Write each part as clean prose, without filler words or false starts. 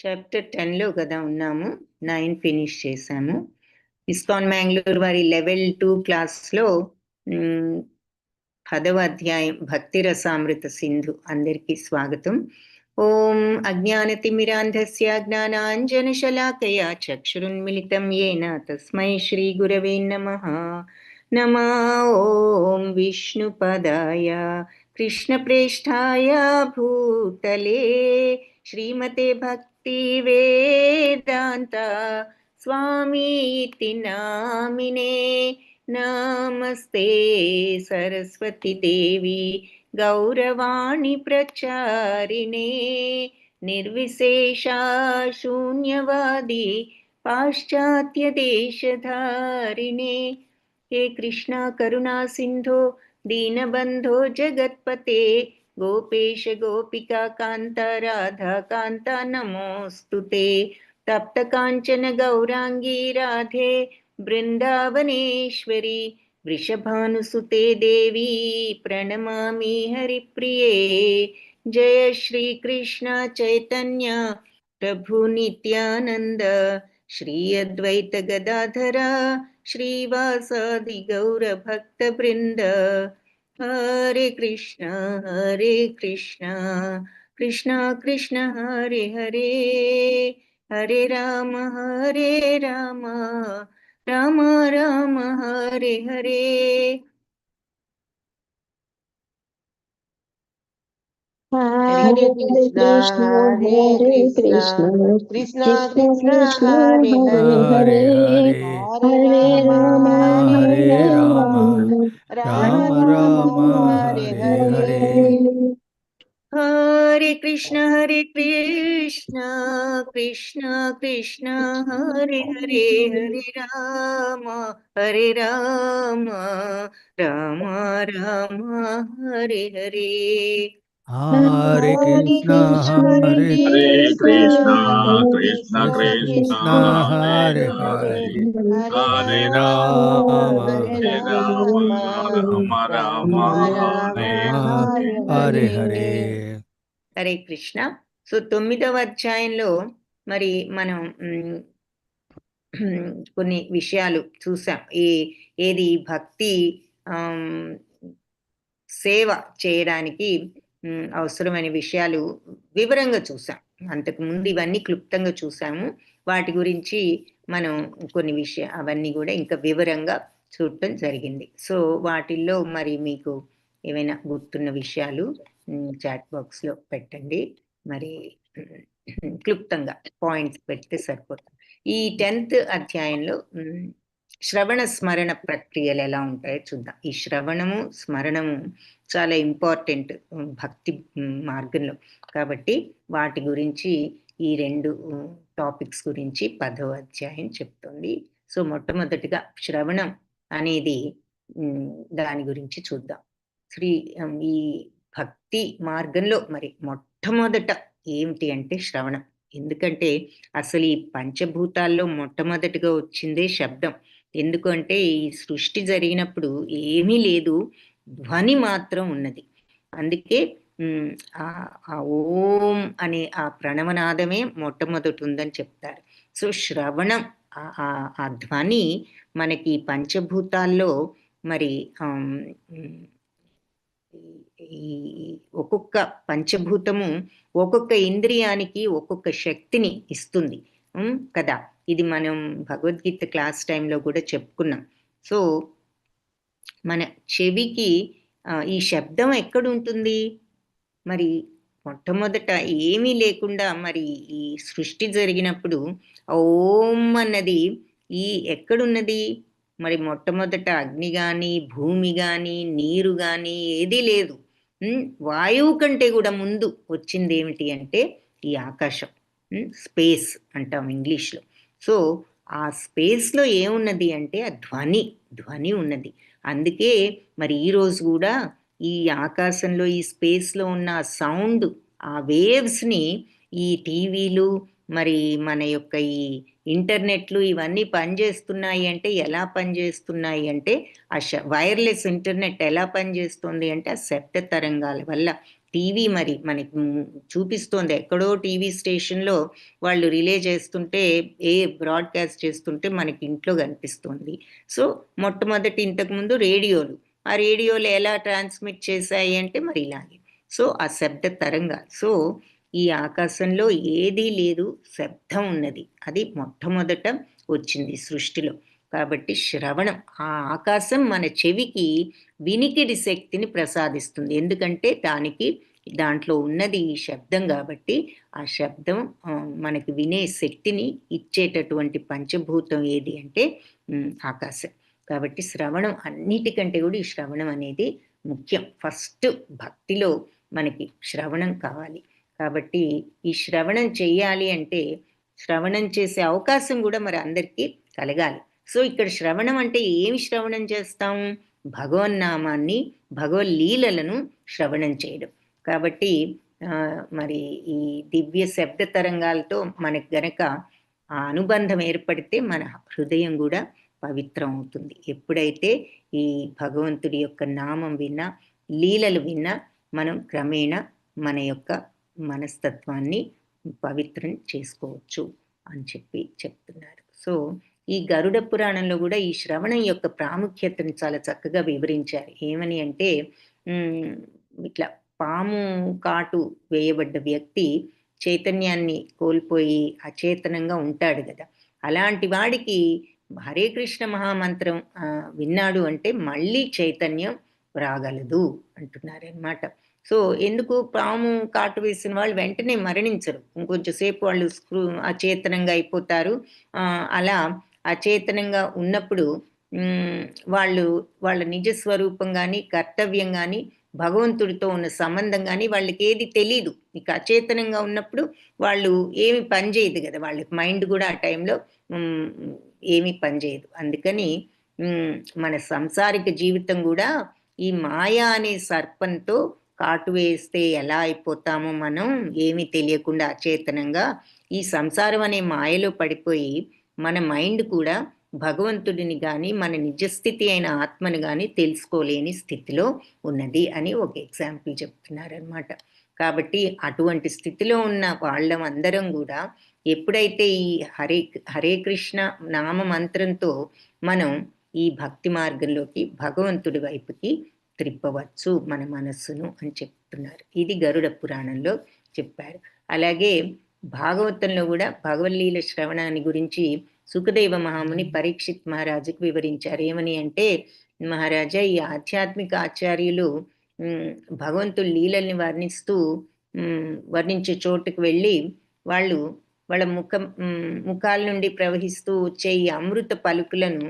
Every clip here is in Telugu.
చాప్టర్ 10లో కదా ఉన్నాము. 9 ఫినిష్ చేశాము. ఇస్కాన్ మ్యాంగ్లూర్ వారి లెవెల్ 2 క్లాస్లో 10వ అధ్యాయం భక్తి రసామృత సింధు. అందరికీ స్వాగతం. ఓం అజ్ఞానతిమిరాంధస్య జ్ఞానాంజనశలాకయా చక్షురున్మిళితం యేన తస్మై శ్రీ గురవే నమః. నమో ఓం విష్ణుపదాయ కృష్ణప్రేష్ఠాయ భూతలే శ్రీమతే భక్తి వేదాంత స్వామీతి నామినే. నమస్తే సరస్వతి దేవి గౌరవాణి ప్రచారిణే నిర్విశేష శూన్యవాది పాశ్చాత్య దేశధారిణే. హే కృష్ణ కరుణా సింధో దీనబంధో జగత్పతే గోపేశ గోపికా కాంత రాధా కాంత నమోస్తుతే. తప్త కాంచన గౌరాంగీ రాధే బృందావనేశ్వరి వృషభానుసుతే దేవి ప్రణమామి హరిప్రియే. జయ శ్రీ కృష్ణ చైతన్య ప్రభు నిత్యానంద శ్రీ అద్వైత గదాధర శ్రీవాసాది గౌర భక్త బృంద. హరే కృష్ణ కృష్ణ కృష్ణ హరే హరే, హరే రామ రామ రామ హరే హరే. హరే కృష్ణ హరే కృష్ణ కృష్ణ కృష్ణ హరే హరే, హరే రామ రామ రామ హరే హరే. హరే కృష్ణ కృష్ణ కృష్ణ హరే హరే, హరే రామ రామ రామ హరే హరే. హరే కృష్ణ కృష్ణ కృష్ణ హరే హరే, హరే రామ రామ హరే హరే. హరే కృష్ణ. సో 9వ అధ్యాయంలో మరి మనం కొన్ని విషయాలు చూసాం. ఏది భక్తి సేవ చేయడానికి అవసరమైన విషయాలు వివరంగా చూసాం. అంతకుముందు ఇవన్నీ క్లుప్తంగా చూసాము. వాటి గురించి మనం కొన్ని అవన్నీ కూడా ఇంకా వివరంగా చూడటం జరిగింది. సో వాటిల్లో మరి మీకు ఏమైనా గుర్తున్న విషయాలు చాట్ బాక్స్లో పెట్టండి. మరి క్లుప్తంగా పాయింట్స్ పెడితే సరిపోతుంది. ఈ 10th అధ్యాయంలో శ్రవణ స్మరణ ప్రక్రియలు ఎలా ఉంటాయో చూద్దాం. ఈ శ్రవణము స్మరణము చాలా ఇంపార్టెంట్ భక్తి మార్గంలో. కాబట్టి వాటి గురించి ఈ 2 టాపిక్స్ గురించి 10వ అధ్యాయం చెప్తుంది. సో మొట్టమొదటిగా శ్రవణం అనేది దాని గురించి చూద్దాం. ఈ భక్తి మార్గంలో మరి మొట్టమొదట ఏమిటి అంటే శ్రవణం. ఎందుకంటే అసలు ఈ పంచభూతాల్లో మొట్టమొదటిగా వచ్చిందే శబ్దం. ఎందుకంటే ఈ సృష్టి జరిగినప్పుడు ఏమీ లేదు, ధ్వని మాత్రం ఉన్నది. అందుకే ఆ ఓం అనే ఆ ప్రణవనాదమే మొట్టమొదటి ఉందని చెప్తారు. సో శ్రవణం ఆ ధ్వని మనకి పంచభూతాల్లో మరి ఒక్కొక్క పంచభూతము ఒక్కొక్క ఇంద్రియానికి ఒక్కొక్క శక్తిని ఇస్తుంది కదా. ఇది మనం భగవద్గీత క్లాస్ టైంలో కూడా చెప్పుకున్నాం. సో మన చెవికి ఈ శబ్దం ఎక్కడుంటుంది? మరి మొట్టమొదట ఏమీ లేకుండా మరి ఈ సృష్టి జరిగినప్పుడు ఓం అన్నది ఎక్కడున్నది? మరి మొట్టమొదట అగ్ని కానీ భూమి కానీ నీరు కానీ ఏదీ లేదు. వాయువు కంటే కూడా ముందు వచ్చింది ఏమిటి అంటే ఈ ఆకాశం, స్పేస్ అంటాం ఇంగ్లీష్లో. సో ఆ స్పేస్లో ఏమున్నది అంటే ఆ ధ్వని ఉన్నది. అందుకే మరి ఈరోజు కూడా ఈ ఆకాశంలో ఈ స్పేస్లో ఉన్న సౌండ్, ఆ వేవ్స్ని ఈ టీవీలు మరి మన యొక్క ఈ ఇంటర్నెట్లు ఇవన్నీ పనిచేస్తున్నాయి అంటే ఎలా పనిచేస్తున్నాయి అంటే వైర్లెస్ ఇంటర్నెట్ ఎలా పనిచేస్తుంది అంటే ఆ శబ్ద తరంగాల వల్ల టీవీ మరి మనకి చూపిస్తోంది. ఎక్కడో టీవీ స్టేషన్‌లో వాళ్ళు రిలే చేస్తుంటే, బ్రాడ్‌కాస్ట్ చేస్తుంటే మనకి ఇంట్లో కనిపిస్తోంది. సో, మొట్టమొదటి ఇంతకుముందు రేడియోలు. ఆ రేడియోలు ఎలా ట్రాన్స్మిట్ చేశాయి అంటే మరి ఇలాగే. సో, ఆ శబ్ద తరంగాలు. సో, ఈ ఆకాశంలో ఏదీ లేదు, శబ్దం ఉన్నది. అది మొట్టమొదట వచ్చింది సృష్టిలో. కాబట్టి శ్రవణం, ఆ ఆకాశం మన చెవికి వినికిడి శక్తిని ప్రసాదిస్తుంది. ఎందుకంటే దాంట్లో ఉన్నది ఈ శబ్దం కాబట్టి, ఆ శబ్దం మనకి వినే శక్తిని ఇచ్చేటటువంటి పంచభూతం ఏది అంటే ఆకాశం. కాబట్టి శ్రవణం అన్నిటికంటే కూడా ఈ శ్రవణం అనేది ముఖ్యం. ఫస్ట్ భక్తిలో మనకి శ్రవణం కావాలి. కాబట్టి ఈ శ్రవణం చెయ్యాలి అంటే, శ్రవణం చేసే అవకాశం కూడా మరి అందరికీ కలగాలి. సో, ఇక్కడ శ్రవణం అంటే ఏమి శ్రవణం చేస్తాం? భగవన్నామాన్ని, భగవల్లీలలను శ్రవణం చేయడం. కాబట్టి మరి ఈ దివ్య శబ్ద తరంగాలతో మనకు గనక ఆ అనుబంధం ఏర్పడితే మన హృదయం కూడా పవిత్రం అవుతుంది. ఎప్పుడైతే ఈ భగవంతుడి యొక్క నామం విన్నా, లీలలు విన్నా, మనం క్రమేణా మన యొక్క మనస్తత్వాన్ని పవిత్రం చేసుకోవచ్చు అని చెప్తున్నారు. సో, ఈ గరుడ పురాణంలో కూడా ఈ శ్రవణం యొక్క ప్రాముఖ్యతను చాలా చక్కగా వివరించారు. ఏమని అంటే ఇట్లా పాము కాటు వేయబడ్డ వ్యక్తి చైతన్యాన్ని కోల్పోయి అచేతనంగా ఉంటాడు గదా! అలాంటి వాడికి హరే కృష్ణ మహామంత్రం విన్నాడు అంటే మళ్ళీ చైతన్యం రాగలదు అంటున్నారనమాట. సో, ఎందుకు పాము కాటు వేసిన వాళ్ళు వెంటనే మరణించరు. ఇంకొంచెం సేపు వాళ్ళు అచేతనంగా అయిపోతారు. అలా అచేతనంగా ఉన్నప్పుడు వాళ్ళ నిజ స్వరూపం గాని, కర్తవ్యం గాని, భగవంతుడితో ఉన్న సంబంధం గాని వాళ్ళకేది తెలీదు. ఇక అచేతనంగా ఉన్నప్పుడు వాళ్ళు ఏమి పని చేయదు గదా! వాళ్ళకి మైండ్ గూడా ఆ టైంలో ఏమీ పనిచేయదు. అందుకని మన సంసారిక జీవితం గూడా ఈ మాయ అనే సర్పంతో కాటు వేస్తే ఎలా అయిపోతామో మనం ఏమీ తెలియకుండా అచేతనంగా ఈ సంసారం అనే మాయలో పడిపోయి మన మైండ్ కూడా భగవంతుడిని గాని, మన నిజస్థితి అయిన ఆత్మని గాని తెలుసుకోలేని స్థితిలో ఉన్నది అని ఒక ఎగ్జాంపుల్ చెప్తున్నారనమాట. కాబట్టి అటువంటి స్థితిలో ఉన్న వాళ్ళమందరం గూడా ఎప్పుడైతే ఈ హరే కృష్ణ నామ మంత్రంతో మనం ఈ భక్తి మార్గంలోకి భగవంతుడి వైపుకి త్రిప్పవచ్చు మన మనస్సును అని చెప్తున్నారు. ఇది గరుడ పురాణంలో చెప్పారు. అలాగే భాగవతంలో కూడా భగవల్లీల శ్రవణాన్ని గురించి సుఖదేవ మహాముని పరీక్షిత్ మహారాజుకు వివరించారు. ఏమని అంటే, మహారాజా, ఈ ఆధ్యాత్మిక ఆచార్యులు భగవంతుడి లీలల్ని వర్ణించే చోటుకు వెళ్ళి వాళ్ళ ముఖాల నుండి ప్రవహిస్తూ వచ్చే ఈ అమృత పలుకులను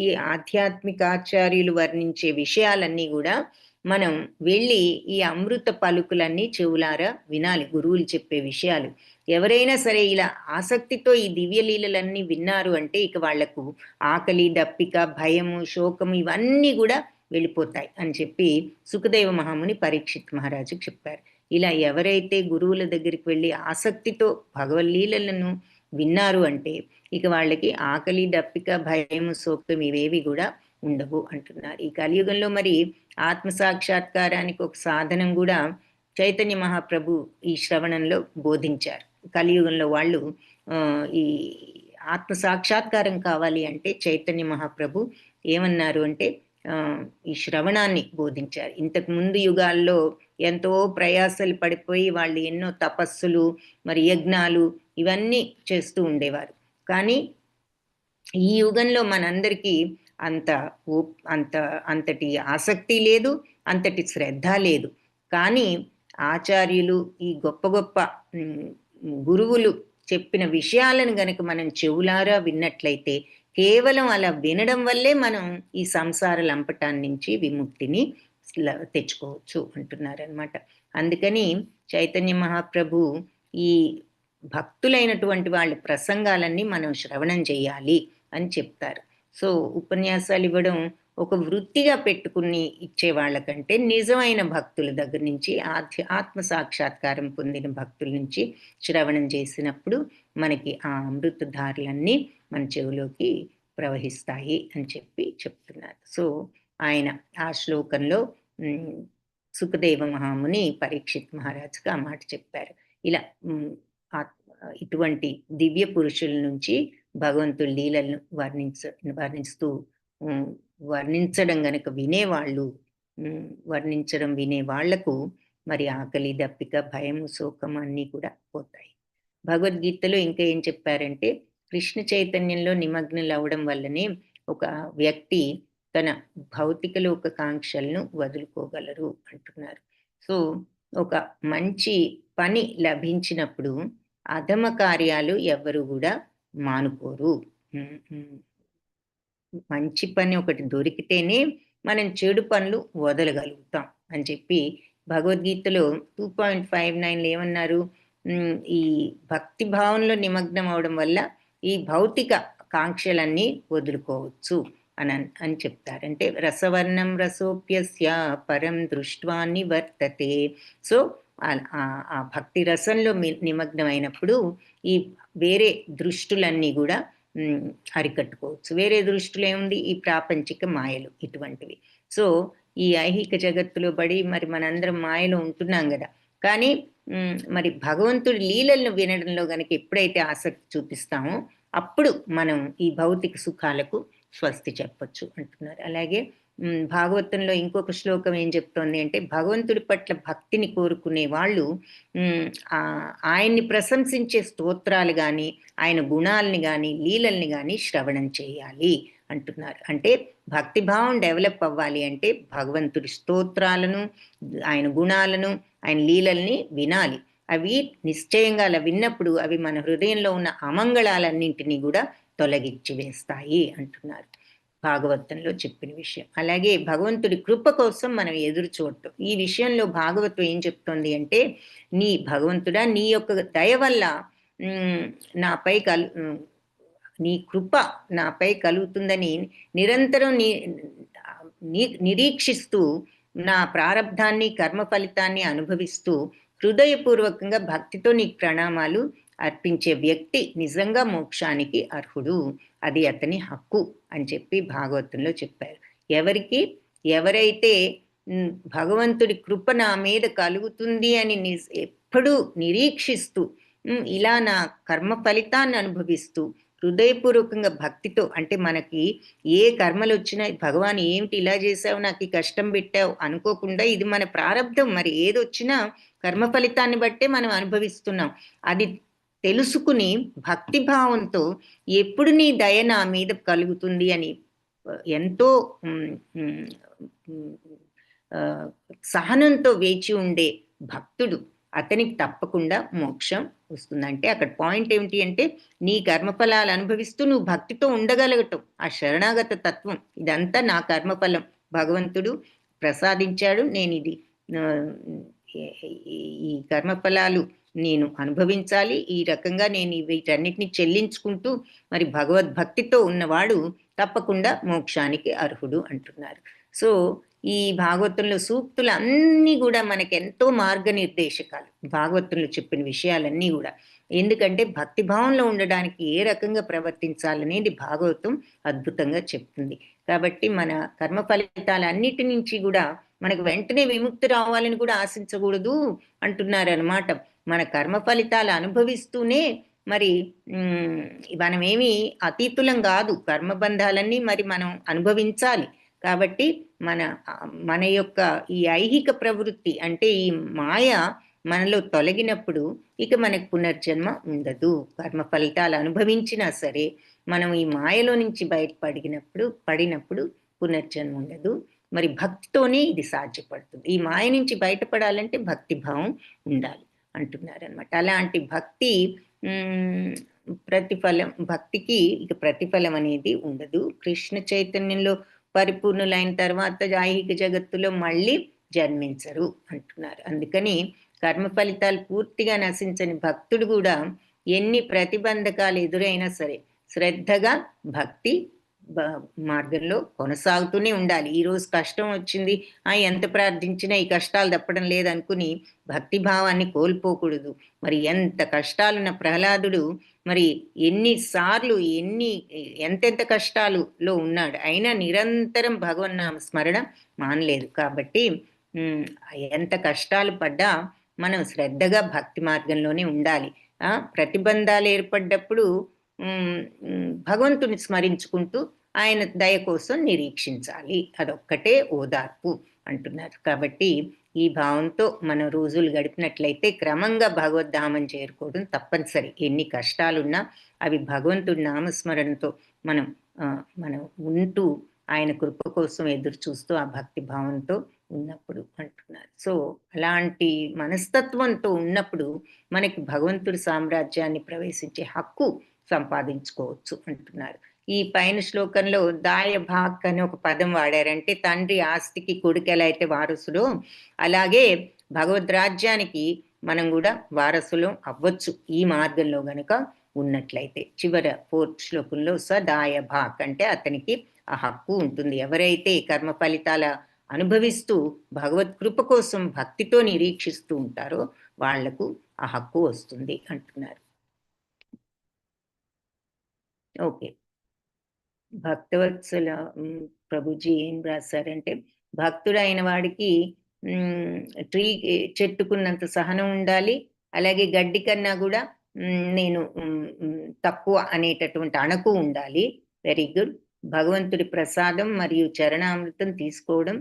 ఈ ఆధ్యాత్మిక ఆచార్యులు వర్ణించే విషయాలన్నీ కూడా మనం వెళ్ళి ఈ అమృత పలుకులన్నీ చెవులారా వినాలి. గురువులు చెప్పే విషయాలు ఎవరైనా సరే ఇలా ఆసక్తితో ఈ దివ్యలీలలన్నీ విన్నారు అంటే ఇక వాళ్లకు ఆకలి, దప్పిక, భయము, శోకము ఇవన్నీ కూడా వెళ్ళిపోతాయి అని చెప్పి సుఖదేవ మహాముని పరీక్షిత్ మహారాజుకు చెప్పారు. ఇలా ఎవరైతే గురువుల దగ్గరికి వెళ్ళి ఆసక్తితో భగవల్లీలను విన్నారు అంటే ఇక వాళ్ళకి ఆకలి, దప్పిక, భయము, శోకం ఇవేవి కూడా ఉండవు అంటున్నారు. ఈ కలియుగంలో మరి ఆత్మ సాక్షాత్కారానికి ఒక సాధనం కూడా చైతన్య మహాప్రభు ఈ శ్రవణంలో బోధించారు. కలియుగంలో వాళ్ళు ఈ ఆత్మ సాక్షాత్కారం కావాలి అంటే చైతన్య మహాప్రభు ఏమన్నారు అంటే ఈ శ్రవణాన్ని బోధించారు. ఇంతకు ముందు యుగాల్లో ఎంతో ప్రయాసలు పడిపోయి వాళ్ళు ఎన్నో తపస్సులు, మరి యజ్ఞాలు ఇవన్నీ చేస్తూ ఉండేవారు. కానీ ఈ యుగంలో మనందరికీ అంతటి ఆసక్తి లేదు, అంతటి శ్రద్ధ లేదు. కానీ ఆచార్యులు, ఈ గొప్ప గొప్ప గురువులు చెప్పిన విషయాలను గనక మనం చెవులారా విన్నట్లయితే, కేవలం అలా వినడం వల్లే మనం ఈ సంసార లంపటాన్ని నుంచి విముక్తిని తెచ్చుకోవచ్చు అంటున్నారనమాట. అందుకని చైతన్య మహాప్రభు ఈ భక్తులైనటువంటి వాళ్ళ ప్రసంగాలన్నీ మనం శ్రవణం చేయాలి అని చెప్తారు. సో, ఉపన్యాసాలు ఇవ్వడం ఒక వృత్తిగా పెట్టుకుని ఇచ్చే వాళ్ళకంటే నిజమైన భక్తుల దగ్గర నుంచి, ఆత్మ సాక్షాత్కారం పొందిన భక్తుల నుంచి శ్రవణం చేసినప్పుడు మనకి ఆ అమృతధారలన్నీ మన చెవిలోకి ప్రవహిస్తాయి అని చెప్పి చెప్తున్నారు. సో ఆయన ఆ శ్లోకంలో సుఖదేవ మహాముని పరీక్షిత్ మహారాజుకు ఆ మాట చెప్పారు. ఇలా ఇటువంటి దివ్య పురుషుల నుంచి భగవంతుడి లీలలను వర్ణిస్తూ వర్ణించడం గనక వినేవాళ్ళు, వర్ణించడం వినే వాళ్లకు మరి ఆకలి, దప్పిక, భయము, శోకం అన్నీ కూడా పోతాయి. భగవద్గీతలో ఇంకా ఏం చెప్పారంటే కృష్ణ చైతన్యంలో నిమగ్నులు అవడం వల్లనే ఒక వ్యక్తి తన భౌతిక లోక కాంక్షలను వదులుకోగలరు అంటున్నారు. సో ఒక మంచి పని లభించినప్పుడు అధమ కార్యాలు ఎవ్వరు కూడా మానుకోరు. మంచి పని ఒకటి దొరికితేనే మనం చెడు పనులు వదలగలుగుతాం అని చెప్పి భగవద్గీతలో 2.59 ఏమన్నారు, ఈ భక్తి భావంలో నిమగ్నం అవడం వల్ల ఈ భౌతిక కాంక్షలన్నీ వదులుకోవచ్చు అని చెప్తారు. అంటే రసవర్ణం రసోప్యస్య పరం దృష్ట్వా నివర్తతే. సో ఆ భక్తి రసంలో నిమగ్నమైనప్పుడు ఈ వేరే దృష్టులన్నీ కూడా అరికట్టుకోవచ్చు. వేరే దృష్టిలో ఏముంది, ఈ ప్రాపంచిక మాయలు ఇటువంటివి. సో ఈ ఐహిక జగత్తులో పడి మరి మనందరం మాయలో ఉంటున్నాం కదా. కానీ మరి భగవంతుడి లీలలను వినడంలో గనక ఎప్పుడైతే ఆసక్తి చూపిస్తామో అప్పుడు మనం ఈ భౌతిక సుఖాలకు స్వస్తి చెప్పొచ్చు అంటున్నారు. అలాగే భాగవతంలో ఇంకొక శ్లోకం ఏం చెప్తోంది అంటే భగవంతుడి పట్ల భక్తిని కోరుకునే వాళ్ళు ఆయన్ని ప్రశంసించే స్తోత్రాలు కానీ ఆయన గుణాలని కానీ లీలల్ని కానీ శ్రవణం చేయాలి అంటున్నారు. అంటే భక్తిభావం డెవలప్ అవ్వాలి అంటే భగవంతుడి స్తోత్రాలను, ఆయన గుణాలను, ఆయన లీలల్ని వినాలి. అవి నిశ్చయంగా అలా విన్నప్పుడు అవి మన హృదయంలో ఉన్న అమంగళాలన్నింటినీ కూడా తొలగించి వేస్తాయి అంటున్నారు భాగవతంలో చెప్పిన విషయం. అలాగే భగవంతుడి కృప కోసం మనం ఎదురు చూడటం. ఈ విషయంలో భాగవతం ఏం చెప్తోంది అంటే భగవంతుడా నీ యొక్క దయ వల్ల నాపై నీ కృప నాపై కలుగుతుందని నిరంతరం నిరీక్షిస్తూ నా ప్రారబ్ధాన్ని, కర్మ ఫలితాన్ని అనుభవిస్తూ హృదయపూర్వకంగా భక్తితో నీకు ప్రణామాలు అర్పించే వ్యక్తి నిజంగా మోక్షానికి అర్హుడు, అది అతని హక్కు అని చెప్పి భాగవతంలో చెప్పారు. ఎవరైతే భగవంతుడి కృప నా మీద కలుగుతుంది అని ఎప్పుడూ నిరీక్షిస్తూ ఇలా నా కర్మ ఫలితాన్ని అనుభవిస్తూ హృదయపూర్వకంగా భక్తితో, అంటే మనకి ఏ కర్మలు వచ్చినా భగవాన్ ఏమిటి ఇలా చేసావు, నాకు ఈ కష్టం పెట్టావు అనుకోకుండా ఇది మన ప్రారబ్ధం, మరి ఏదొచ్చినా కర్మ ఫలితాన్ని బట్టే మనం అనుభవిస్తున్నాం. అది తెలుసుకుని భక్తిభావంతో ఎప్పుడు నీ దయ నా మీద కలుగుతుంది అని ఎంతో సహనంతో వేచి ఉండే భక్తుడు అతనికి తప్పకుండా మోక్షం వస్తుందంటే అక్కడ పాయింట్ ఏమిటి అంటే నీ కర్మఫలాలు అనుభవిస్తూ నువ్వు భక్తితో ఉండగలగటం, ఆ శరణాగత తత్వం. ఇదంతా నా కర్మఫలం, భగవంతుడు ప్రసాదించాడు, నేను ఇది ఈ కర్మఫలాలు నేను అనుభవించాలి, ఈ రకంగా నేను వీటన్నిటిని చెల్లించుకుంటూ మరి భగవద్భక్తితో ఉన్నవాడు తప్పకుండా మోక్షానికి అర్హుడు అంటున్నారు. సో ఈ భాగవతంలో సూక్తులు అన్నీ కూడా మనకి ఎంతో మార్గనిర్దేశకాలు, భాగవతంలో చెప్పిన విషయాలన్నీ కూడా. ఎందుకంటే భక్తిభావంలో ఉండడానికి ఏ రకంగా ప్రవర్తించాలనేది భాగవతం అద్భుతంగా చెప్తుంది. కాబట్టి మన కర్మ ఫలితాలన్నిటి నుంచి కూడా మనకు వెంటనే విముక్తి రావాలని కూడా ఆశించకూడదు అంటున్నారు అన్నమాట. మన కర్మ ఫలితాలు అనుభవిస్తూనే మరి మనమేమి అతీతులం కాదు, కర్మబంధాలన్నీ మరి మనం అనుభవించాలి. కాబట్టి మన యొక్క ఈ ఐహిక ప్రవృత్తి అంటే ఈ మాయ మనలో తొలగినప్పుడు ఇక మనకు పునర్జన్మ ఉండదు. కర్మ ఫలితాలు అనుభవించినా సరే మనం ఈ మాయలో నుంచి పడినప్పుడు పునర్జన్మ ఉండదు. మరి భక్తితోనే ఇది సాధ్యపడుతుంది. ఈ మాయ నుంచి బయటపడాలంటే భక్తిభావం ఉండాలి అంటున్నారు అనమాట. అలాంటి భక్తి భక్తికి ఇక ప్రతిఫలం అనేది ఉండదు. కృష్ణ చైతన్యంలో పరిపూర్ణులైన తర్వాత ఐహిక జగత్తులో మళ్ళీ జన్మించరు అంటున్నారు. అందుకని కర్మ ఫలితాలు పూర్తిగా నశించని భక్తుడు కూడా ఎన్ని ప్రతిబంధకాలు ఎదురైనా సరే శ్రద్ధగా భక్తి మార్గంలో కొనసాగుతూనే ఉండాలి. ఈరోజు కష్టం వచ్చింది, ఎంత ప్రార్థించినా ఈ కష్టాలు తప్పడం లేదనుకుని భక్తి భావాన్ని కోల్పోకూడదు. మరి ఎంత కష్టాలున్న ప్రహ్లాదుడు మరి ఎన్నిసార్లు ఎంతెంత కష్టాలులో ఉన్నాడు, అయినా నిరంతరం భగవన్నామ స్మరణ మానలేదు. కాబట్టి ఎంత కష్టాలు పడ్డా మనం శ్రద్ధగా భక్తి మార్గంలోనే ఉండాలి. ప్రతిబంధాలు ఏర్పడ్డప్పుడు భగవంతుని స్మరించుకుంటూ ఆయన దయ కోసం నిరీక్షించాలి. అదొక్కటే ఓదార్పు అంటున్నారు. కాబట్టి ఈ భావంతో మనం రోజులు గడిపినట్లయితే క్రమంగా భగవద్ధామం చేరుకోవడం తప్పనిసరి. ఎన్ని కష్టాలున్నా అవి భగవంతుడి నామస్మరణతో మనం ఉంటూ ఆయన కృప కోసం ఎదురు చూస్తూ ఆ భక్తి భావంతో ఉన్నప్పుడు అంటున్నారు. సో అలాంటి మనస్తత్వంతో ఉన్నప్పుడు మనకి భగవంతుడి సామ్రాజ్యాన్ని ప్రవేశించే హక్కు సంపాదించుకోవచ్చు అంటున్నారు. ఈ పైన శ్లోకంలో దాయభాక్ అని ఒక పదం వాడారంటే తండ్రి ఆస్తికి కొడుకు ఎలా అయితే వారసుడో అలాగే భగవద్ రాజ్యానికి మనం కూడా వారసులం అవ్వచ్చు ఈ మార్గంలో గనుక ఉన్నట్లయితే. చివర 4th శ్లోకంలో దాయభాక్ అంటే అతనికి ఆ హక్కు ఉంటుంది. ఎవరైతే కర్మ ఫలితాల అనుభవిస్తూ భగవత్ కృప కోసం భక్తితో నిరీక్షిస్తూ ఉంటారో వాళ్లకు ఆ హక్కు వస్తుంది అంటున్నారు. ఓకే, భక్తవత్సల ప్రభుజీ ఏం రాశారంటే భక్తుడైన వాడికి చెట్టుకున్నంత సహనం ఉండాలి, అలాగే గడ్డి కన్నా కూడా నేను తక్కువ అనేటటువంటి అణకు ఉండాలి. Very good. భగవంతుడి ప్రసాదం మరియు చరణామృతం తీసుకోవడం,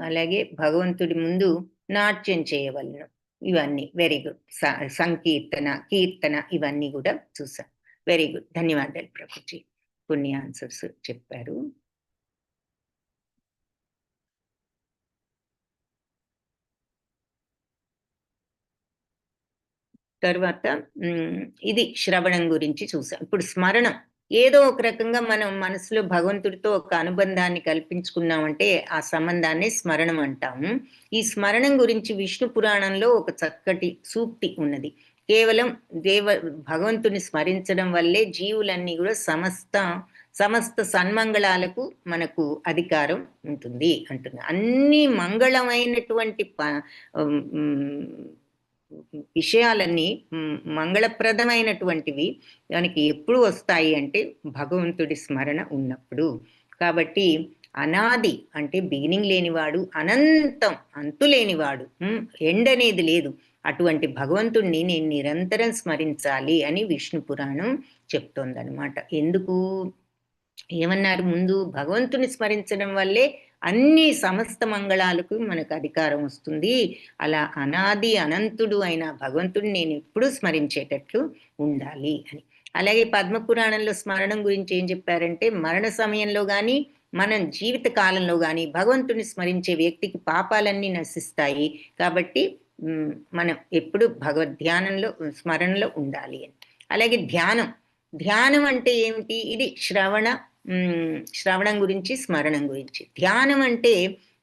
అలాగే భగవంతుడి ముందు నాట్యం చేయవలను, ఇవన్నీ వెరీ గుడ్. కీర్తన ఇవన్నీ కూడా చూసాం. వెరీ గుడ్, ధన్యవాదాలు ప్రభుజీ, కొన్ని ఆన్సర్స్ చెప్పారు. తర్వాత ఇది శ్రవణం గురించి చూసాం. ఇప్పుడు స్మరణం ఏదో ఒక రకంగా మనం మనసులో భగవంతుడితో ఒక అనుబంధాన్ని కల్పించుకున్నామంటే ఆ సంబంధాన్ని స్మరణం అంటాము. ఈ స్మరణం గురించి విష్ణు పురాణంలో ఒక చక్కటి సూక్తి ఉన్నది. కేవలం భగవంతుని స్మరించడం వల్లే జీవులన్నీ కూడా సమస్త సన్మంగళాలకు మనకు అధికారం ఉంటుంది అంటున్నారు. అన్ని మంగళమైనటువంటి విషయాలన్నీ మంగళప్రదమైనటువంటివి దానికి ఎప్పుడు వస్తాయి అంటే భగవంతుడి స్మరణ ఉన్నప్పుడు. కాబట్టి అనాది అంటే బిగినింగ్ లేనివాడు, అనంతం అంతు లేనివాడు, ఎండ్ అనేది లేదు, అటువంటి భగవంతుడిని నేను నిరంతరం స్మరించాలి అని విష్ణు పురాణం చెప్తోందనమాట. ఎందుకు ఏమన్నారు ముందు? భగవంతుని స్మరించడం వల్లే అన్ని సమస్త మంగళాలకు మనకు అధికారం వస్తుంది. అలా అనాది అనంతుడు అయిన భగవంతుడిని నేను ఎప్పుడూ స్మరించేటట్లు ఉండాలి అని. అలాగే పద్మపురాణంలో స్మరణం గురించి ఏం చెప్పారంటే మరణ సమయంలో కానీ మనం జీవిత కాలంలో కానీ భగవంతుని స్మరించే వ్యక్తికి పాపాలన్నీ నశిస్తాయి. కాబట్టి మనం ఎప్పుడు భగవద్ధ్యానంలో స్మరణలో ఉండాలి అని. అలాగే ధ్యానం అంటే ఏమిటి? ఇది శ్రవణం గురించి స్మరణం గురించి. ధ్యానం అంటే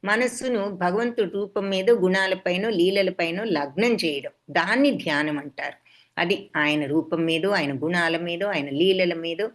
మనస్సును భగవంతుడి రూపం మీద గుణాలపైనో లీలలపైనో లగ్నం చేయడం, దాన్ని ధ్యానం అంటారు. అది ఆయన రూపం మీదో ఆయన గుణాల మీదో ఆయన లీలల మీదో